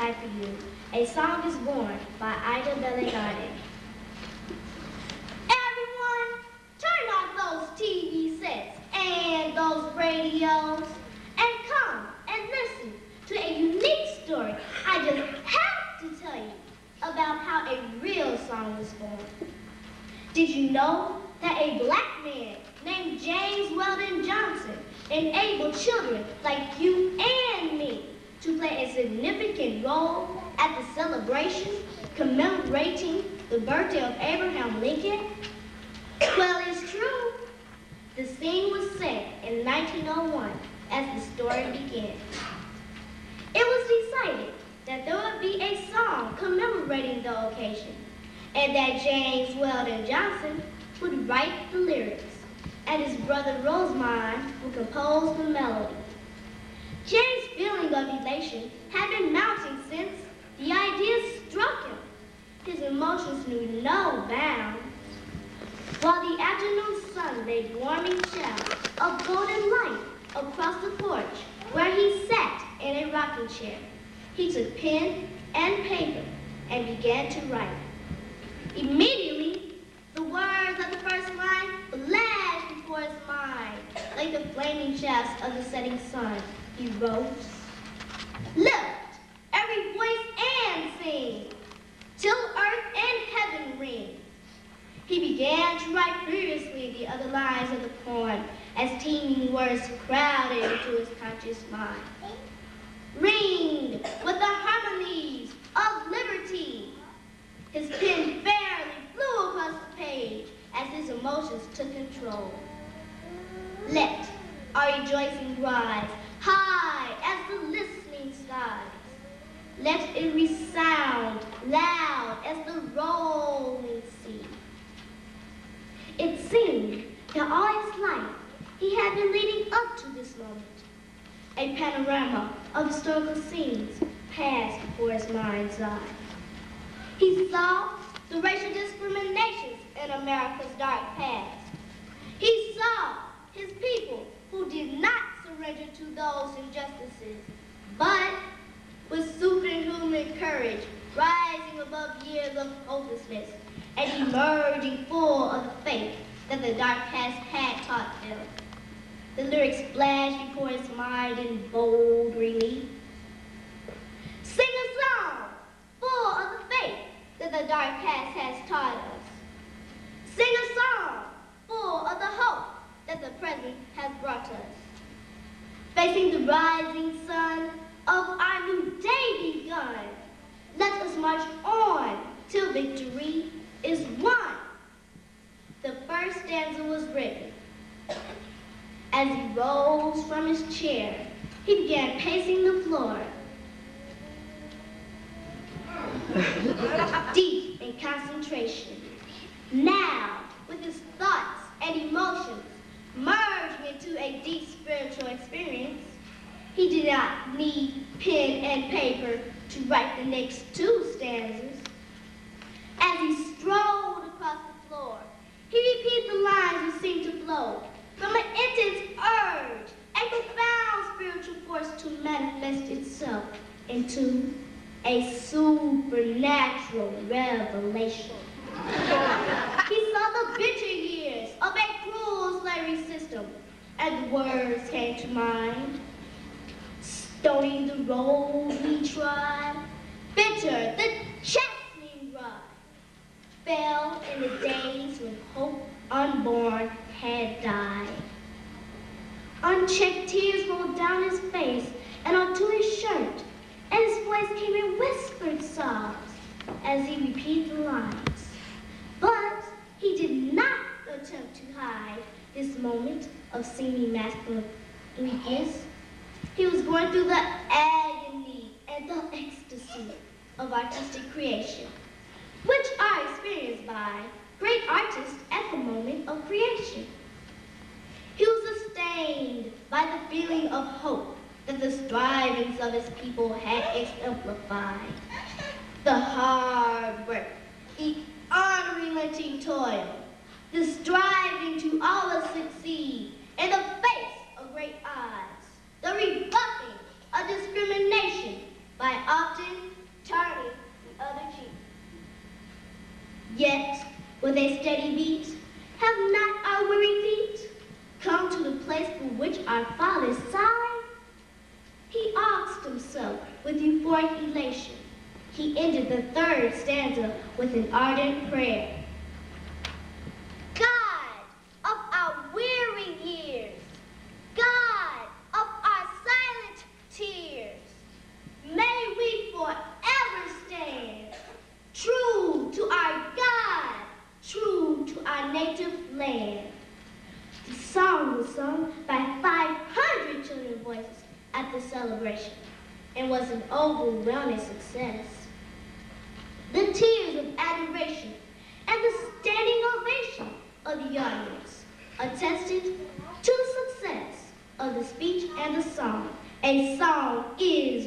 Appetite for You. A Song is Born by Bellegarde. Everyone, turn off those TV sets and those radios and come and listen to a unique story I just have to tell you about how a real song was born. Did you know that a black man named James Weldon Johnson enabled children like you and me to play a significant role at the celebration commemorating the birthday of Abraham Lincoln? Well, it's true. The scene was set in 1901 as the story began. It was decided that there would be a song commemorating the occasion, and that James Weldon Johnson would write the lyrics, and his brother Rosemond would compose the melody. James' feeling of elation had been mounting since the idea struck him. His emotions knew no bounds. While the afternoon sun laid warming showers of golden light across the porch where he sat in a rocking chair, he took pen and paper and began to write. Immediately, the words of the first line flashed before his mind like the flaming shafts of the setting sun. He wrote, "Lift every voice and sing, till earth and heaven ring." He began to write furiously the other lines of the poem as teeming words crowded into his conscious mind. Ring with the harmonies of liberty. His pen fairly flew across the page as his emotions took control. Let our rejoicing rise high as the listening skies. Let it resound loud as the rolling sea. It seemed that all his life he had been leading up to this moment. A panorama of historical scenes passed before his mind's eye. He saw the racial discriminations in America's dark past. He saw his people who did not surrender to those injustices, but with superhuman courage, rising above years of hopelessness and emerging full of the faith that the dark past had taught them. The lyrics flashed before his mind in bold relief. Sing a song full of the faith that the dark past has taught us. Sing a song full of the hope that the present has brought us. Facing the rising sun of our new day begun, let us march on till victory is won. The first stanza was written. As he rose from his chair, he began pacing the floor, deep in concentration. Now, with his thoughts and emotions merging into a deep spiritual experience, he did not need pen and paper to write the next two stanzas. As he strolled across the floor, he repeated the lines that seemed to flow from an intense urge, a profound spiritual force to manifest itself into a supernatural revelation. He saw the bitter years of a cruel slavery system, and words came to mind. Stony the road we trod, bitter the chastening rod, fell in the days when hope unborn had died. Unchecked tears rolled down his face and onto his shirt, and his voice came in whispered sobs as he repeated the lines. But he did not attempt to hide this moment of seeming masculine weakness. He was going through the agony and the ecstasy of artistic creation, which are experienced by great artists at the moment of creation. He was sustained by the feeling of hope that the strivings of his people had exemplified. The hard work, the unrelenting toil, the striving to always succeed in the face of great odds, the rebuffing of discrimination by often with a steady beat? Have not our weary feet come to the place for which our fathers sighed? He asked himself with euphoric elation. He ended the third stanza with an ardent prayer. God of our weary years, God of our silent tears, may we forever stand true to our God, true to our native land. The song was sung by 500 children's voices at the celebration and was an overwhelming success. The tears of adoration and the standing ovation of the audience attested to the success of the speech and the song. A song is